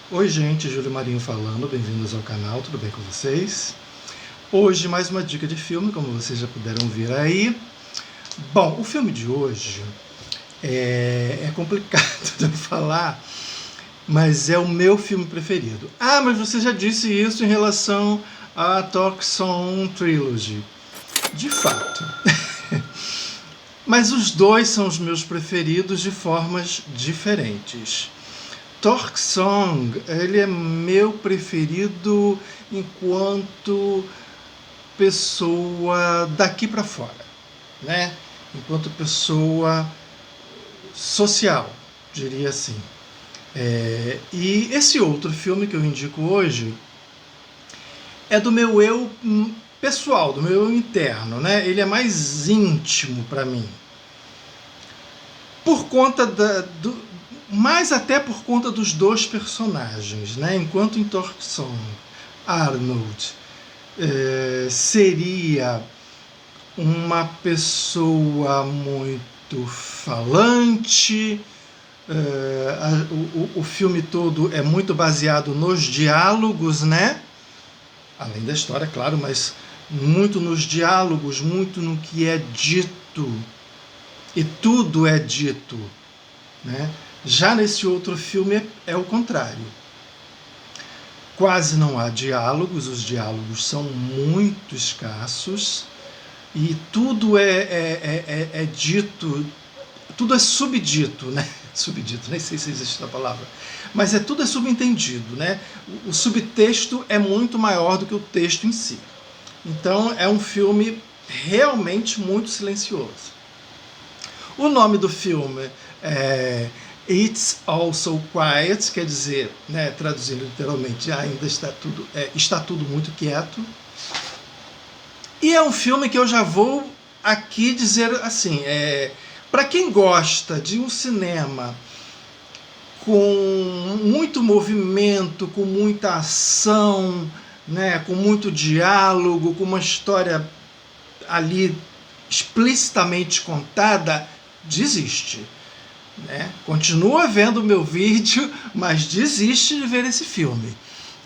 Oi gente, Júlio Marinho falando, bem-vindos ao canal, tudo bem com vocês? Hoje mais uma dica de filme, como vocês já puderam ver aí. Bom, o filme de hoje é complicado de eu falar, mas é o meu filme preferido. Ah, mas você já disse isso em relação a Torchsong Trilogy. De fato. Mas os dois são os meus preferidos de formas diferentes. Torchsong, ele é meu preferido enquanto pessoa daqui para fora, né? Enquanto pessoa social, diria assim. E esse outro filme que eu indico hoje é do meu eu pessoal, do meu eu interno, né? Ele é mais íntimo para mim. Por conta mas até por conta dos dois personagens, né? Enquanto em Torchsong, Arnold seria uma pessoa muito falante, o filme todo é muito baseado nos diálogos, né? Além da história, claro, mas muito nos diálogos, muito no que é dito, e tudo é dito, né? Já nesse outro filme é o contrário. Quase não há diálogos, os diálogos são muito escassos e tudo é dito, tudo é subdito, né? Subdito, nem sei se existe essa palavra, mas tudo é subentendido, né? O subtexto é muito maior do que o texto em si. Então é um filme realmente muito silencioso. O nome do filme é It's All So Quiet, quer dizer, né, traduzindo literalmente, ainda está tudo muito quieto. E é um filme que eu já vou aqui dizer assim, para quem gosta de um cinema com muito movimento, com muita ação, né, com muito diálogo, com uma história ali explicitamente contada, desiste. Né? Continua vendo o meu vídeo, mas desiste de ver esse filme.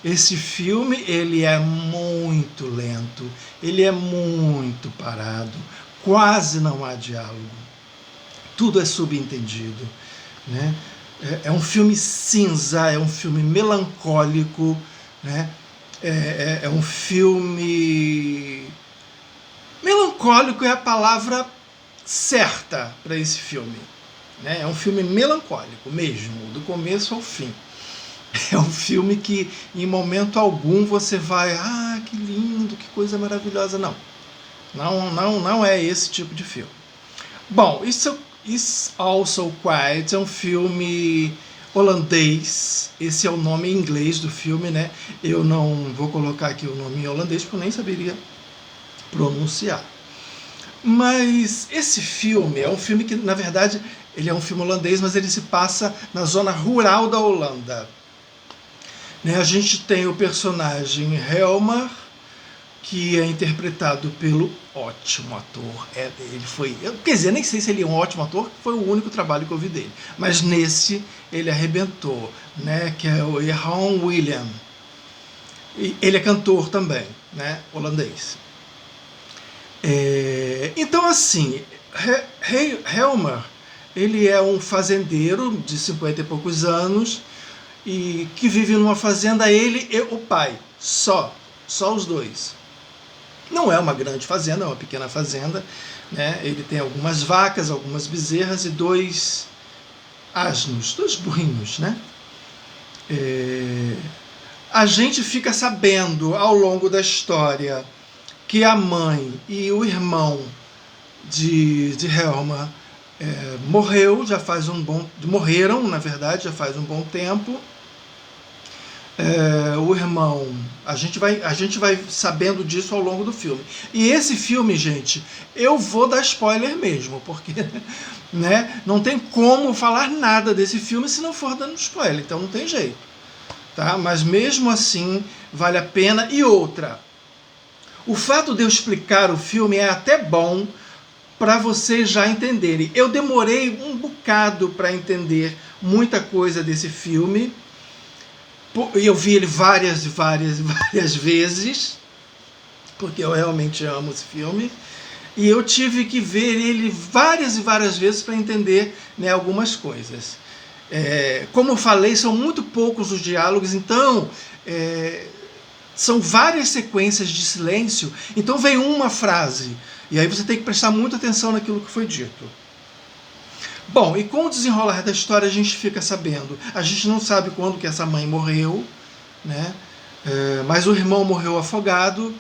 Esse filme ele é muito lento, ele é muito parado, quase não há diálogo, tudo é subentendido, né? É um filme cinza, é um filme melancólico, né? É um filme melancólico, é a palavra certa para esse filme. É um filme melancólico mesmo, do começo ao fim. É um filme que em momento algum você vai, que lindo, que coisa maravilhosa. Não é esse tipo de filme. Bom, It's All So Quiet é um filme holandês. Esse é o nome em inglês do filme, né? Eu não vou colocar aqui o nome em holandês porque eu nem saberia pronunciar. Mas esse filme é um filme que, na verdade, ele é um filme holandês, mas ele se passa na zona rural da Holanda. A gente tem o personagem Helmer, que é interpretado pelo ótimo ator. Quer dizer, nem sei se ele é um ótimo ator, foi o único trabalho que eu vi dele. Mas nesse ele arrebentou, né? Que é o Jeroen Willem. Ele é cantor também, né? Holandês. Então, assim, Helmer, ele é um fazendeiro de 50 e poucos anos e que vive numa fazenda, ele e o pai, só os dois. Não é uma grande fazenda, é uma pequena fazenda, né? Ele tem algumas vacas, algumas bezerras e 2 asnos, 2 burrinhos, né? A gente fica sabendo ao longo da história que a mãe e o irmão de Helmer morreram, na verdade, já faz um bom tempo. O irmão, a gente vai sabendo disso ao longo do filme. E esse filme, gente, eu vou dar spoiler mesmo, porque né, não tem como falar nada desse filme se não for dando spoiler, então não tem jeito, tá? Mas mesmo assim vale a pena. E outra, o fato de eu explicar o filme é até bom, para vocês já entenderem. Eu demorei um bocado para entender muita coisa desse filme. Eu vi ele várias vezes, porque eu realmente amo esse filme. E eu tive que ver ele várias vezes para entender, né, algumas coisas. Como eu falei, são muito poucos os diálogos, então são várias sequências de silêncio. Então vem uma frase, e aí você tem que prestar muita atenção naquilo que foi dito. Bom, e com o desenrolar da história a gente fica sabendo. A gente não sabe quando que essa mãe morreu, né? Mas o irmão morreu afogado.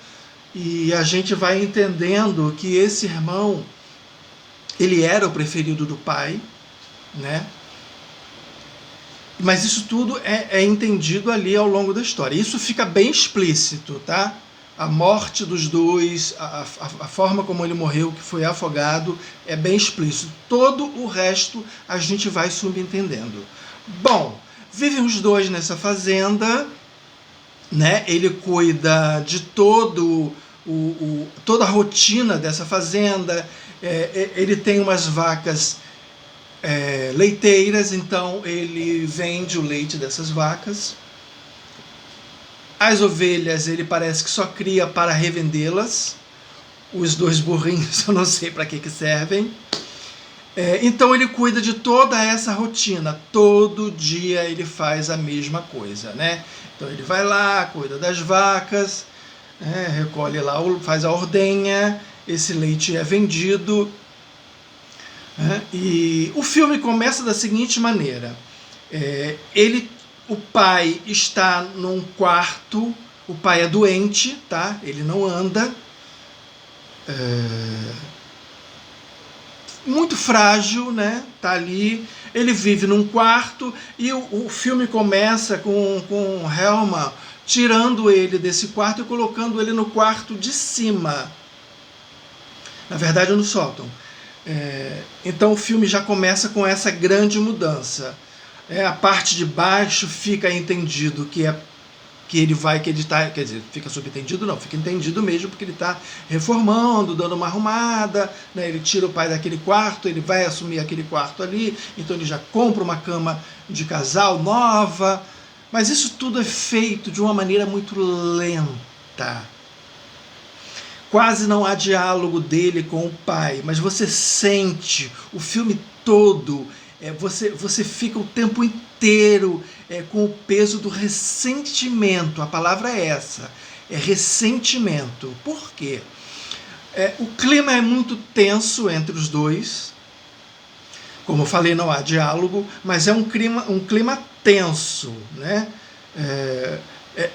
E a gente vai entendendo que esse irmão, ele era o preferido do pai, né? Mas isso tudo é entendido ali ao longo da história. Isso fica bem explícito, tá? A morte dos dois, a forma como ele morreu, que foi afogado, é bem explícito. Todo o resto a gente vai subentendendo. Bom, vivem os dois nessa fazenda, né? Ele cuida de toda a rotina dessa fazenda. Ele tem umas vacas leiteiras, então ele vende o leite dessas vacas. As ovelhas ele parece que só cria para revendê-las. Os dois burrinhos eu não sei para que servem. Então ele cuida de toda essa rotina. Todo dia ele faz a mesma coisa, né? Então ele vai lá, cuida das vacas, recolhe lá, faz a ordenha, esse leite é vendido. E o filme começa da seguinte maneira: o pai está num quarto, o pai é doente, tá? Ele não anda, muito frágil, né? Tá ali, ele vive num quarto, e o filme começa com Helma tirando ele desse quarto e colocando ele no quarto de cima, na verdade no sótão. Então o filme já começa com essa grande mudança. A parte de baixo fica entendido que ele está, quer dizer, fica subentendido não, fica entendido mesmo, porque ele está reformando, dando uma arrumada, né? Ele tira o pai daquele quarto, ele vai assumir aquele quarto ali, então ele já compra uma cama de casal nova, mas isso tudo é feito de uma maneira muito lenta. Quase não há diálogo dele com o pai, mas você sente o filme todo, você fica o tempo inteiro com o peso do ressentimento. A palavra é essa, é ressentimento. Por quê? O clima é muito tenso entre os dois. Como eu falei, não há diálogo, mas é um clima tenso, né?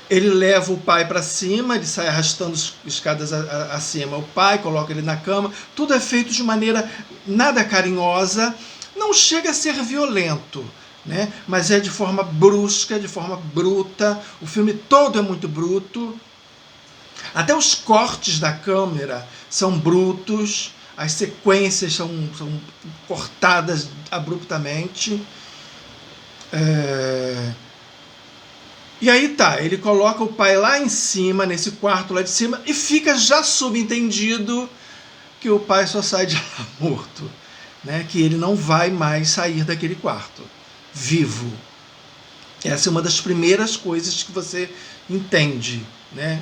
Ele leva o pai para cima, ele sai arrastando escadas acima o pai, coloca ele na cama. Tudo é feito de maneira nada carinhosa, não chega a ser violento, né? Mas é de forma brusca, de forma bruta. O filme todo é muito bruto. Até os cortes da câmera são brutos, as sequências são cortadas abruptamente. E aí tá, ele coloca o pai lá em cima, nesse quarto lá de cima, e fica já subentendido que o pai só sai de lá morto, né? Que ele não vai mais sair daquele quarto vivo. Essa é uma das primeiras coisas que você entende, né?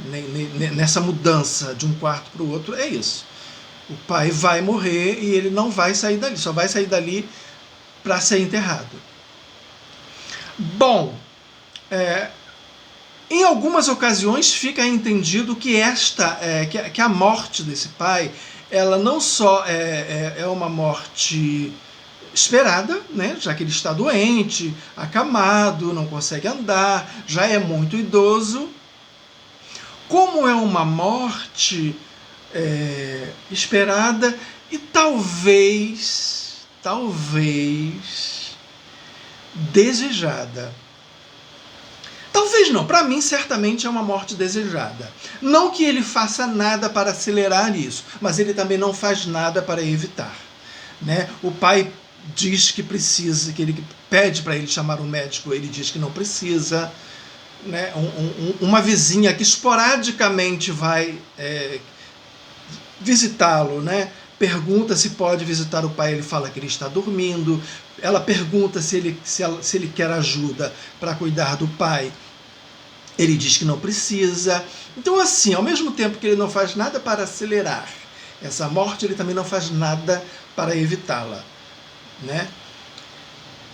Nessa mudança de um quarto para o outro, é isso. O pai vai morrer e ele não vai sair dali, só vai sair dali para ser enterrado. Bom, em algumas ocasiões fica entendido que que a morte desse pai, ela não só é uma morte esperada, né? Já que ele está doente, acamado, não consegue andar, já é muito idoso. Como é uma morte esperada e talvez desejada. Talvez não, para mim certamente é uma morte desejada. Não que ele faça nada para acelerar isso, mas ele também não faz nada para evitar, né? O pai diz que precisa, que ele pede para ele chamar um médico, ele diz que não precisa, né? Uma vizinha que esporadicamente vai visitá-lo, né? pergunta se pode visitar o pai, ele fala que ele está dormindo. Ela pergunta se ele quer ajuda para cuidar do pai, ele diz que não precisa. Então, assim, ao mesmo tempo que ele não faz nada para acelerar essa morte, ele também não faz nada para evitá-la, né?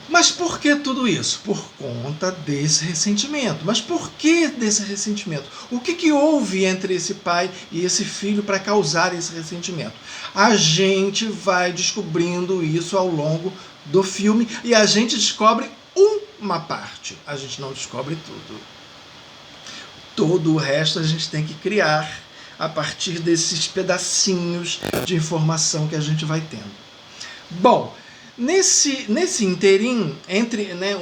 Mas por que tudo isso? Por conta desse ressentimento. Mas por que desse ressentimento? O que houve entre esse pai e esse filho para causar esse ressentimento? A gente vai descobrindo isso ao longo do filme e a gente descobre uma parte. A gente não descobre tudo. Todo o resto a gente tem que criar a partir desses pedacinhos de informação que a gente vai tendo. Bom, nesse inteirinho, entre, né,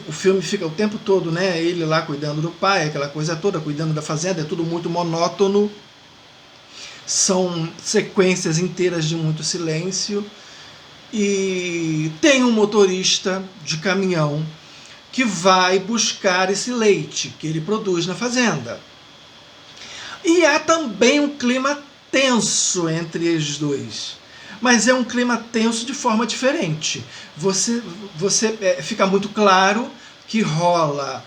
o filme fica o tempo todo, né, ele lá cuidando do pai, aquela coisa toda, cuidando da fazenda, é tudo muito monótono, são sequências inteiras de muito silêncio, e tem um motorista de caminhão que vai buscar esse leite que ele produz na fazenda. E há também um clima tenso entre eles dois. Mas é um clima tenso de forma diferente. Você fica muito claro que rola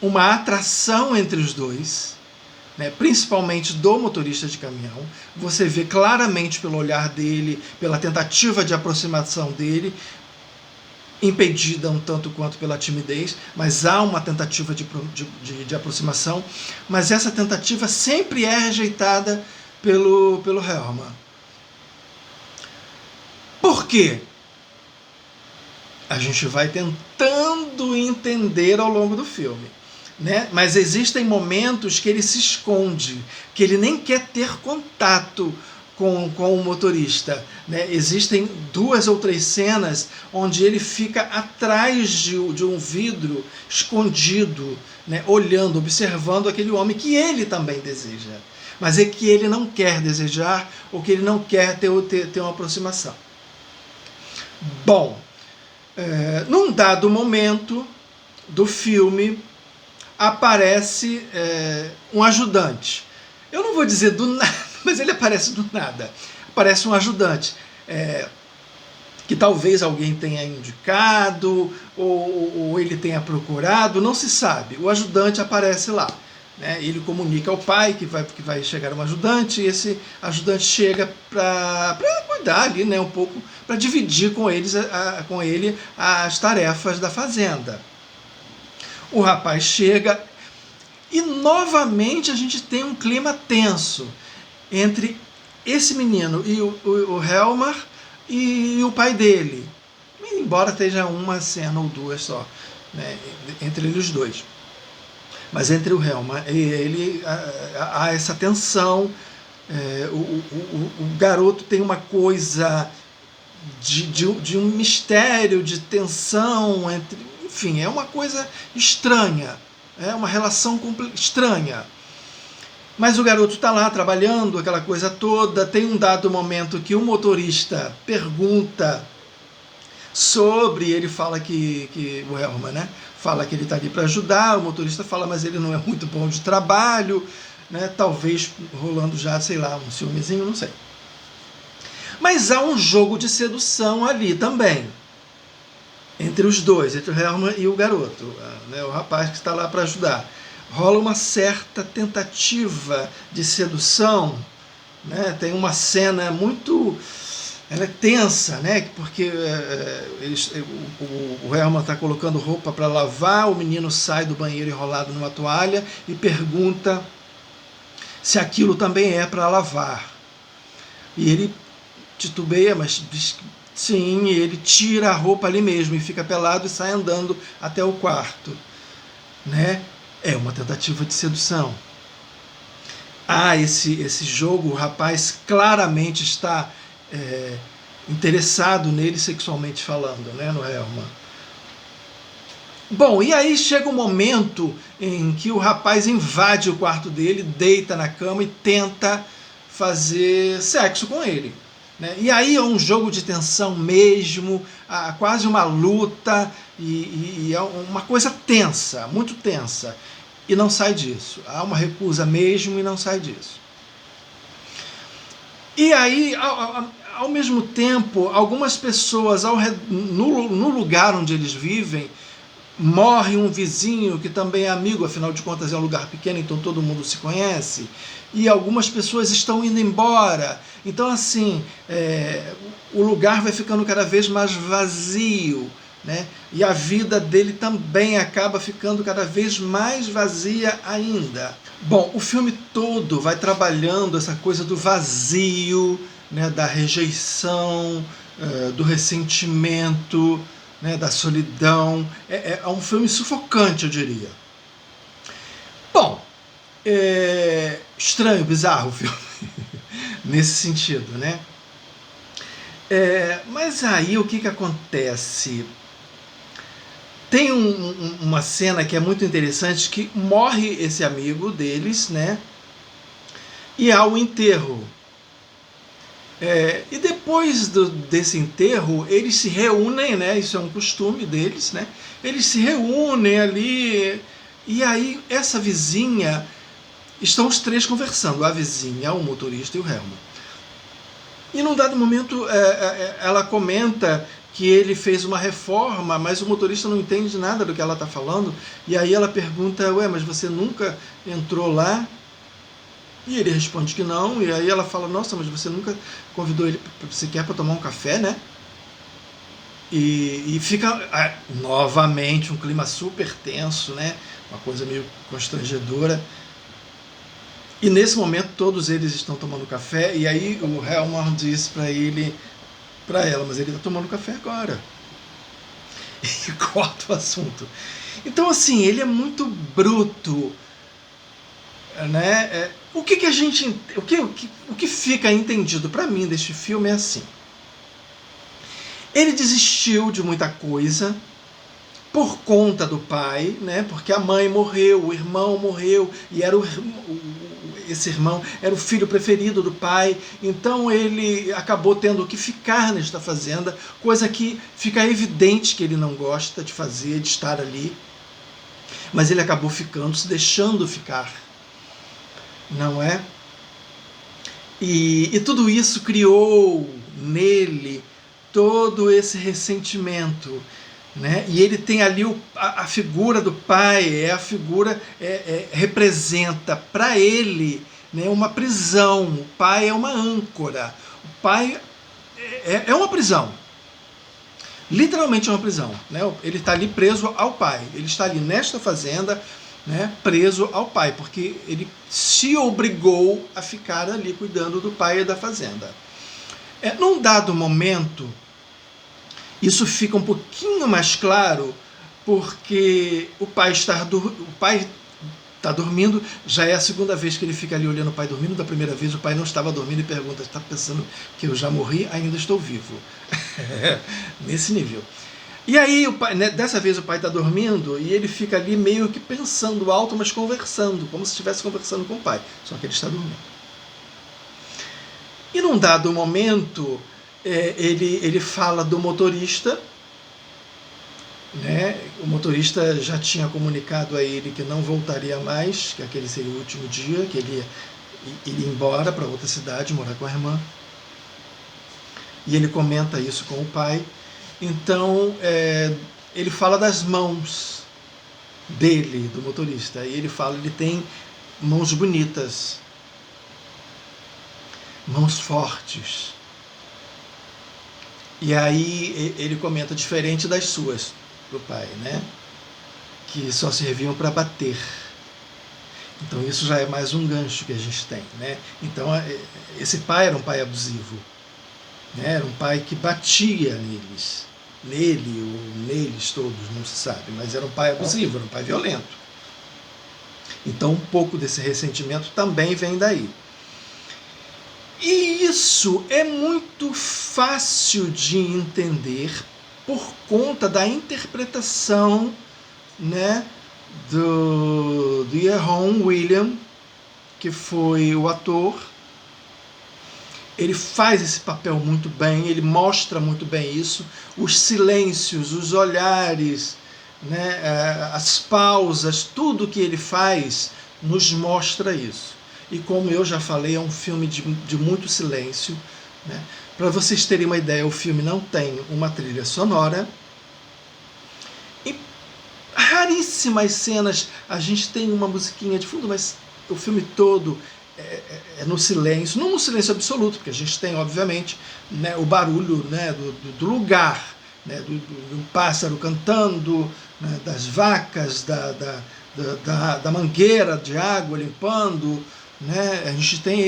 uma atração entre os dois, né, principalmente do motorista de caminhão. Você vê claramente pelo olhar dele, pela tentativa de aproximação dele, impedida um tanto quanto pela timidez, mas há uma tentativa de aproximação, mas essa tentativa sempre é rejeitada pelo Helmer. Por quê? A gente vai tentando entender ao longo do filme, né? Mas existem momentos que ele se esconde, que ele nem quer ter contato com o motorista, né? Existem 2 ou 3 cenas onde ele fica atrás de um vidro, escondido, né? Olhando, observando aquele homem que ele também deseja, mas é que ele não quer desejar, ou que ele não quer ter uma aproximação. Bom, num dado momento do filme, aparece um ajudante. Eu não vou dizer do nada, mas ele aparece do nada. Aparece um ajudante, que talvez alguém tenha indicado, ou ele tenha procurado, não se sabe. O ajudante aparece lá, né? Ele comunica ao pai que vai chegar um ajudante, e esse ajudante chega para cuidar ali, né, um pouco, para dividir com ele as tarefas da fazenda. O rapaz chega e novamente a gente tem um clima tenso entre esse menino e o Helmer e o pai dele, embora esteja uma cena ou 2 só, né, entre eles dois. Mas entre o Helmer e ele há essa tensão. O garoto tem uma coisa de um mistério, de tensão, enfim, é uma coisa estranha, é uma relação estranha. Mas o garoto está lá trabalhando, aquela coisa toda. Tem um dado momento que o motorista pergunta sobre, ele fala que o Helmer, né, fala que ele está ali para ajudar, o motorista fala, mas ele não é muito bom de trabalho, né, talvez rolando já, sei lá, um ciúmezinho, não sei. Mas há um jogo de sedução ali também, entre os dois, entre o Helmer e o garoto, né, o rapaz que está lá para ajudar. Rola uma certa tentativa de sedução, né? Tem uma cena muito... ela é tensa, né? Porque o Helmer está colocando roupa para lavar, o menino sai do banheiro enrolado numa toalha e pergunta se aquilo também é para lavar. E ele titubeia, mas diz sim, e ele tira a roupa ali mesmo e fica pelado e sai andando até o quarto, né? É uma tentativa de sedução. Esse jogo, o rapaz claramente está interessado nele sexualmente falando, né, no Helmer. Bom, e aí chega um momento em que o rapaz invade o quarto dele, deita na cama e tenta fazer sexo com ele, né? E aí é um jogo de tensão mesmo, quase uma luta, e é uma coisa tensa, muito tensa. E não sai disso. Há uma recusa mesmo e não sai disso. E aí, ao mesmo tempo, algumas pessoas no lugar onde eles vivem, morre um vizinho que também é amigo, afinal de contas é um lugar pequeno, então todo mundo se conhece, e algumas pessoas estão indo embora. Então, assim, o lugar vai ficando cada vez mais vazio, né? E a vida dele também acaba ficando cada vez mais vazia ainda. Bom, o filme todo vai trabalhando essa coisa do vazio, né, da rejeição, do ressentimento, né, da solidão. É um filme sufocante, eu diria. Bom, estranho, bizarro o filme, nesse sentido, né? Mas aí o que acontece? Tem uma cena que é muito interessante, que morre esse amigo deles, né? E há o enterro. E depois desse enterro, eles se reúnem, né? Isso é um costume deles, né? Eles se reúnem ali, e aí essa vizinha, estão os três conversando, a vizinha, o motorista e o Helmut. E num dado momento ela comenta que ele fez uma reforma, mas o motorista não entende nada do que ela está falando, e aí ela pergunta, ué, mas você nunca entrou lá? E ele responde que não, e aí ela fala, nossa, mas você nunca convidou ele sequer para tomar um café, né? E fica novamente um clima super tenso, né? Uma coisa meio constrangedora. E nesse momento todos eles estão tomando café, e aí o Helmut diz para ela, mas ele está tomando café agora. E corta o assunto. Então, assim, ele é muito bruto, né? O que fica entendido para mim deste filme é assim: ele desistiu de muita coisa por conta do pai, né? Porque a mãe morreu, o irmão morreu, e esse irmão era o filho preferido do pai, então ele acabou tendo que ficar nesta fazenda, coisa que fica evidente que ele não gosta de fazer, de estar ali, mas ele acabou ficando, se deixando ficar, não é? E tudo isso criou nele todo esse ressentimento, né? E ele tem ali a figura do pai, a figura representa para ele, né, uma prisão. O pai é uma âncora, o pai é uma prisão, literalmente é uma prisão, né? Ele está ali preso ao pai, ele está ali nesta fazenda, né, preso ao pai, porque ele se obrigou a ficar ali cuidando do pai e da fazenda. Num dado momento, isso fica um pouquinho mais claro, porque o pai está dormindo, já é a segunda vez que ele fica ali olhando o pai dormindo. Da primeira vez o pai não estava dormindo e pergunta, está pensando que eu já morri? Ainda estou vivo. Nesse nível. E aí, dessa vez o pai está dormindo e ele fica ali meio que pensando alto, mas conversando, como se estivesse conversando com o pai, só que ele está dormindo. E num dado momento, ele fala do motorista, né? O motorista já tinha comunicado a ele que não voltaria mais, que aquele seria o último dia, que ele iria embora para outra cidade, morar com a irmã. E ele comenta isso com o pai. Então, ele fala das mãos dele, do motorista. E ele fala, ele tem mãos bonitas, mãos fortes. E aí ele comenta, diferente das suas, do pai, né? Que só serviam para bater. Então isso já é mais um gancho que a gente tem, né? Então esse pai era um pai abusivo, né? Era um pai que batia nele ou neles todos, não se sabe, mas era um pai abusivo, era um pai violento. Então um pouco desse ressentimento também vem daí. E isso é muito fácil de entender por conta da interpretação, né, do Ieron William, que foi o ator. Ele faz esse papel muito bem, ele mostra muito bem isso, os silêncios, os olhares, né, as pausas, tudo que ele faz nos mostra isso. e como eu já falei, é um filme de muito silêncio, né? Para vocês terem uma ideia, o filme não tem uma trilha sonora, e raríssimas cenas a gente tem uma musiquinha de fundo, mas o filme todo é no silêncio, não no silêncio absoluto, porque a gente tem, obviamente, né, o barulho, né, do lugar, né, do pássaro cantando, né, das vacas, da mangueira de água limpando, né, a gente tem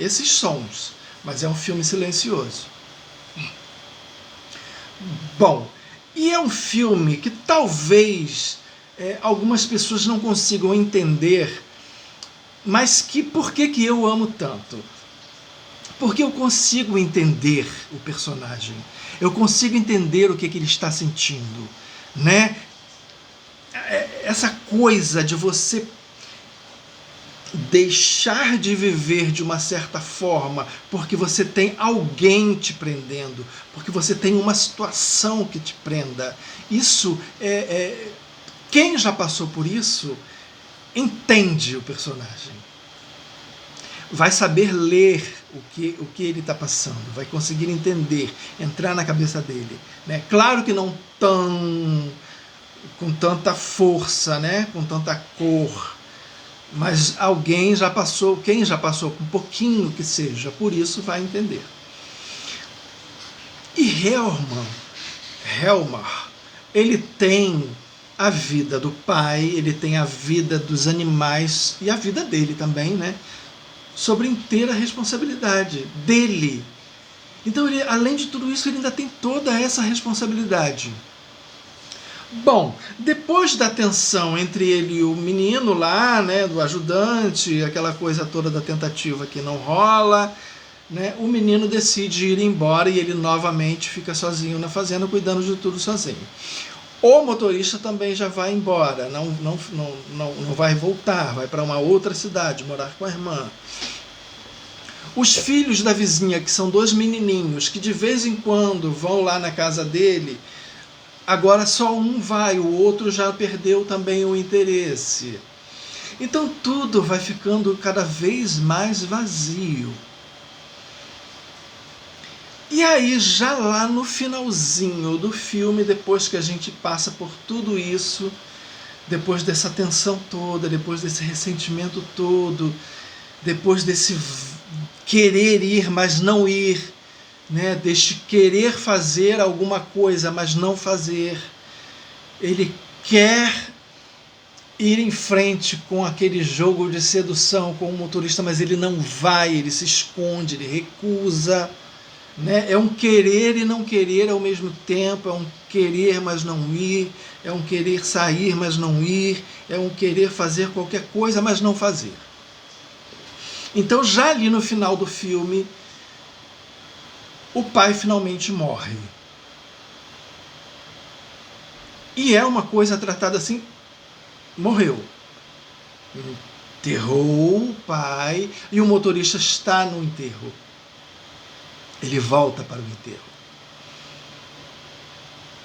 esses sons, mas é um filme silencioso. Bom, e é um filme que talvez algumas pessoas não consigam entender, mas por que eu amo tanto? Porque eu consigo entender o personagem, eu consigo entender o que ele está sentindo, né? Essa coisa de você deixar de viver de uma certa forma porque você tem alguém te prendendo, porque você tem uma situação que te prenda. Isso quem já passou por isso entende o personagem, vai saber ler o que ele está passando, vai conseguir entender, entrar na cabeça dele, né? Claro que não com tanta força, né? Com tanta cor, mas alguém já passou, quem já passou, com um pouquinho que seja, por isso vai entender. E Helmar, ele tem a vida do pai, ele tem a vida dos animais e a vida dele também, né? Sobre inteira responsabilidade dele. Então, ele, além de tudo isso, ele ainda tem toda essa responsabilidade. Bom, depois da tensão entre ele e o menino lá, né, do ajudante, aquela coisa toda da tentativa que não rola, né, o menino decide ir embora e ele novamente fica sozinho na fazenda, cuidando de tudo sozinho. O motorista também já vai embora, não vai voltar, vai para uma outra cidade, morar com a irmã. Os filhos da vizinha, que são 2 menininhos, que de vez em quando vão lá na casa dele, agora só um vai, o outro já perdeu também o interesse. Então tudo vai ficando cada vez mais vazio. E aí, já lá no finalzinho do filme, depois que a gente passa por tudo isso, depois dessa tensão toda, depois desse ressentimento todo, depois desse querer ir, mas não ir, né? Deste querer fazer alguma coisa, mas não fazer, ele quer ir em frente com aquele jogo de sedução com o motorista, mas ele não vai, ele se esconde, ele recusa, né? É um querer e não querer ao mesmo tempo, é um querer mas não ir, é um querer sair mas não ir, é um querer fazer qualquer coisa mas não fazer. Então, já ali no final do filme, o pai finalmente morre. E é uma coisa tratada assim, morreu. Enterrou o pai e o motorista está no enterro. Ele volta para o enterro.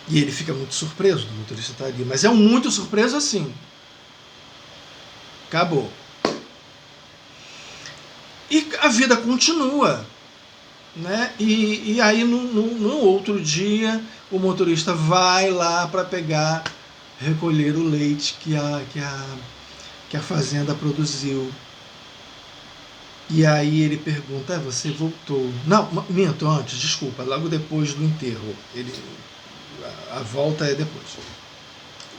E ele fica muito surpreso do motorista estar ali. Mas é um muito surpreso assim. Acabou. E a vida continua. Né? E aí no outro dia o motorista vai lá para recolher o leite que a fazenda produziu. E aí ele pergunta, você voltou? Não, minto, antes, desculpa, logo depois do enterro. A volta é depois.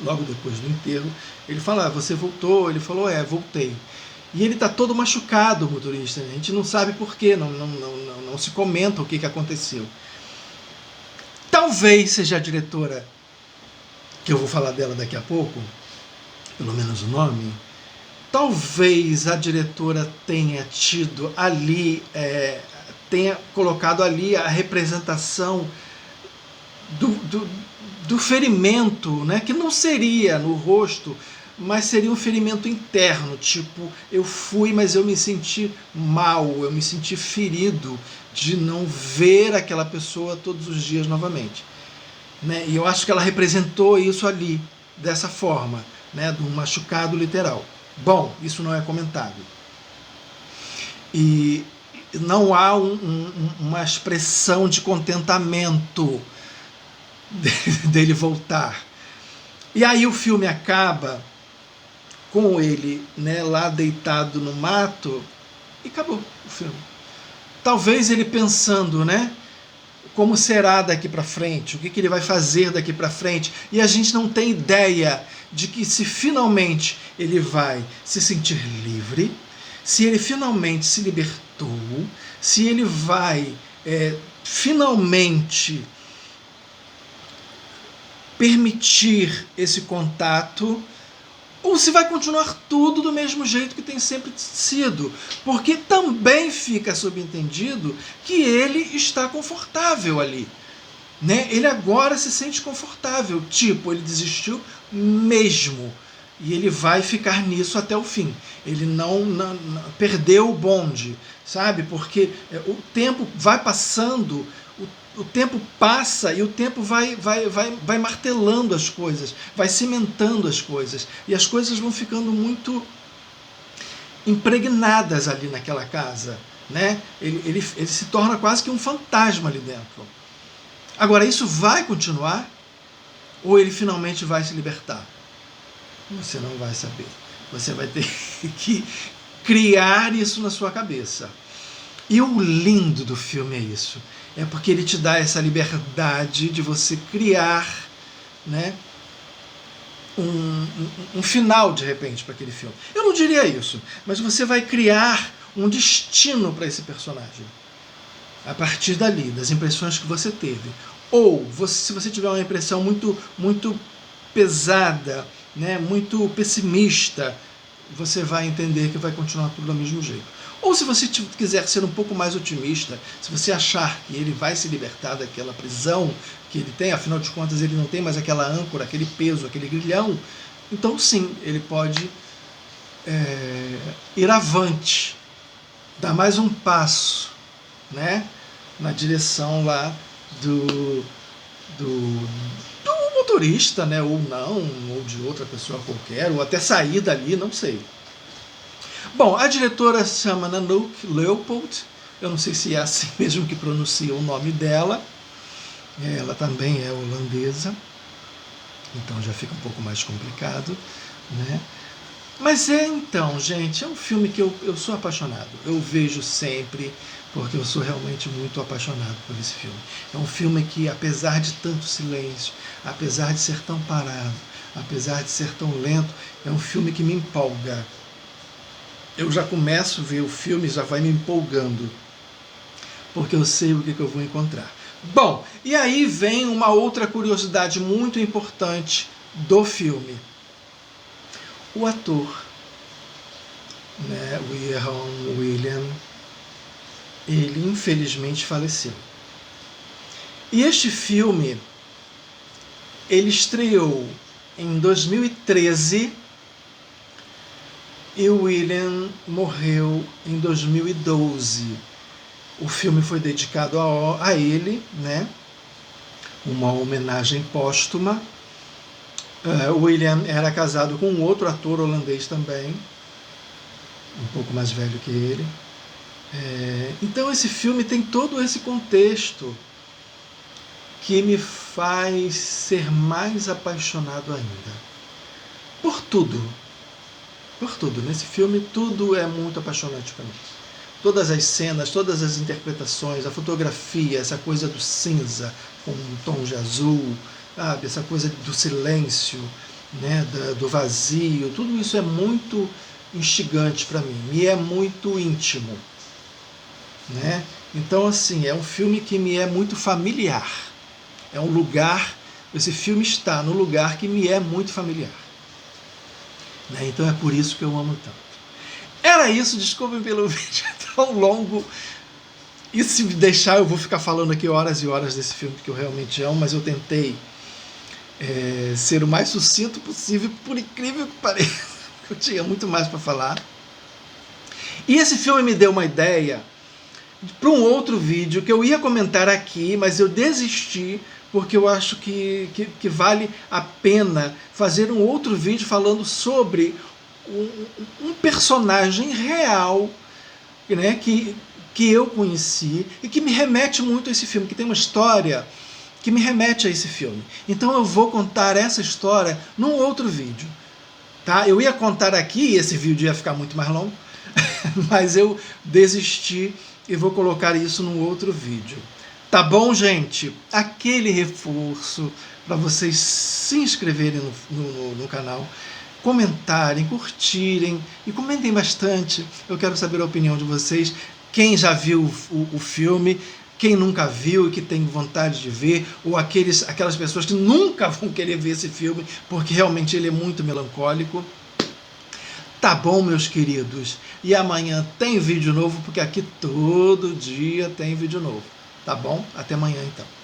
Logo depois do enterro, ele fala, você voltou? Ele falou, voltei. E ele está todo machucado, o motorista. A gente não sabe por quê, não se comenta o que aconteceu. Talvez seja a diretora, que eu vou falar dela daqui a pouco, pelo menos o nome, talvez a diretora tenha tido ali, tenha colocado ali a representação do ferimento, né, que não seria no rosto, mas seria um ferimento interno, tipo, eu fui, mas eu me senti mal, eu me senti ferido de não ver aquela pessoa todos os dias novamente. Né? E eu acho que ela representou isso ali, dessa forma, né, de um machucado literal. Bom, isso não é comentado. e não há uma expressão de contentamento dele voltar. E aí o filme acaba com ele, né, lá deitado no mato, e acabou o filme. Talvez ele pensando, né, como será daqui para frente, o que ele vai fazer daqui para frente, e a gente não tem ideia de que se finalmente ele vai se sentir livre, se ele finalmente se libertou, se ele vai finalmente permitir esse contato, ou se vai continuar tudo do mesmo jeito que tem sempre sido, porque também fica subentendido que ele está confortável ali, né? Ele agora se sente confortável, tipo, ele desistiu mesmo, e ele vai ficar nisso até o fim. Ele não perdeu o bonde, sabe? Porque o tempo vai passando, o tempo passa e o tempo vai martelando as coisas, vai cimentando as coisas, e as coisas vão ficando muito impregnadas ali naquela casa, né? Ele se torna quase que um fantasma ali dentro. Agora, isso vai continuar? Ou ele finalmente vai se libertar? Você não vai saber. Você vai ter que criar isso na sua cabeça. E o lindo do filme é isso. É porque ele te dá essa liberdade de você criar, né, um final, de repente, para aquele filme. Eu não diria isso, mas você vai criar um destino para esse personagem. A partir dali, das impressões que você teve. Ou, se você tiver uma impressão muito pesada, né, muito pessimista, você vai entender que vai continuar tudo do mesmo jeito. Ou se você quiser ser um pouco mais otimista, se você achar que ele vai se libertar daquela prisão que ele tem, afinal de contas ele não tem mais aquela âncora, aquele peso, aquele grilhão, então sim, ele pode ir avante, dar mais um passo, né, na direção lá do motorista, né, ou não, ou de outra pessoa qualquer, ou até sair dali, não sei. Bom, a diretora se chama Nanook Leopold, eu não sei se é assim mesmo que pronuncia o nome dela, ela também é holandesa, então já fica um pouco mais complicado, né? Mas então, gente, é um filme que eu sou apaixonado, eu vejo sempre, porque eu sou realmente muito apaixonado por esse filme. É um filme que, apesar de tanto silêncio, apesar de ser tão parado, apesar de ser tão lento, é um filme que me empolga. Eu já começo a ver o filme e já vai me empolgando, porque eu sei o que eu vou encontrar. Bom, e aí vem uma outra curiosidade muito importante do filme. O ator, né, o William, ele infelizmente faleceu. E este filme, ele estreou em 2013 e o William morreu em 2012. O filme foi dedicado a ele, né? Uma homenagem póstuma. O William era casado com um outro ator holandês também, um pouco mais velho que ele. Então esse filme tem todo esse contexto que me faz ser mais apaixonado ainda. Por tudo. Por tudo. Nesse filme tudo é muito apaixonante para mim. Todas as cenas, todas as interpretações, a fotografia, essa coisa do cinza com um tom de azul, sabe? Essa coisa do silêncio, né? do vazio, tudo isso é muito instigante para mim e é muito íntimo, né? Então, assim, é um filme que me é muito familiar. É um lugar, esse filme está no lugar que me é muito familiar, né? Então é por isso que eu amo tanto. Era isso, desculpem pelo vídeo tão longo. E se me deixar, eu vou ficar falando aqui horas e horas desse filme que eu realmente amo, mas eu tentei ser o mais sucinto possível, por incrível que pareça. Eu tinha muito mais para falar. E esse filme me deu uma ideia para um outro vídeo que eu ia comentar aqui, mas eu desisti, porque eu acho que vale a pena fazer um outro vídeo falando sobre um personagem real né, que eu conheci e que me remete muito a esse filme, que tem uma história que me remete a esse filme. Então eu vou contar essa história num outro vídeo. Tá? Eu ia contar aqui, esse vídeo ia ficar muito mais longo, mas eu desisti e vou colocar isso num outro vídeo. Tá bom, gente? Aquele reforço para vocês se inscreverem no canal, comentarem, curtirem e comentem bastante. Eu quero saber a opinião de vocês. Quem já viu o filme, quem nunca viu e que tem vontade de ver, ou aquelas pessoas que nunca vão querer ver esse filme, porque realmente ele é muito melancólico. Tá bom, meus queridos? E amanhã tem vídeo novo, porque aqui todo dia tem vídeo novo. Tá bom? Até amanhã, então.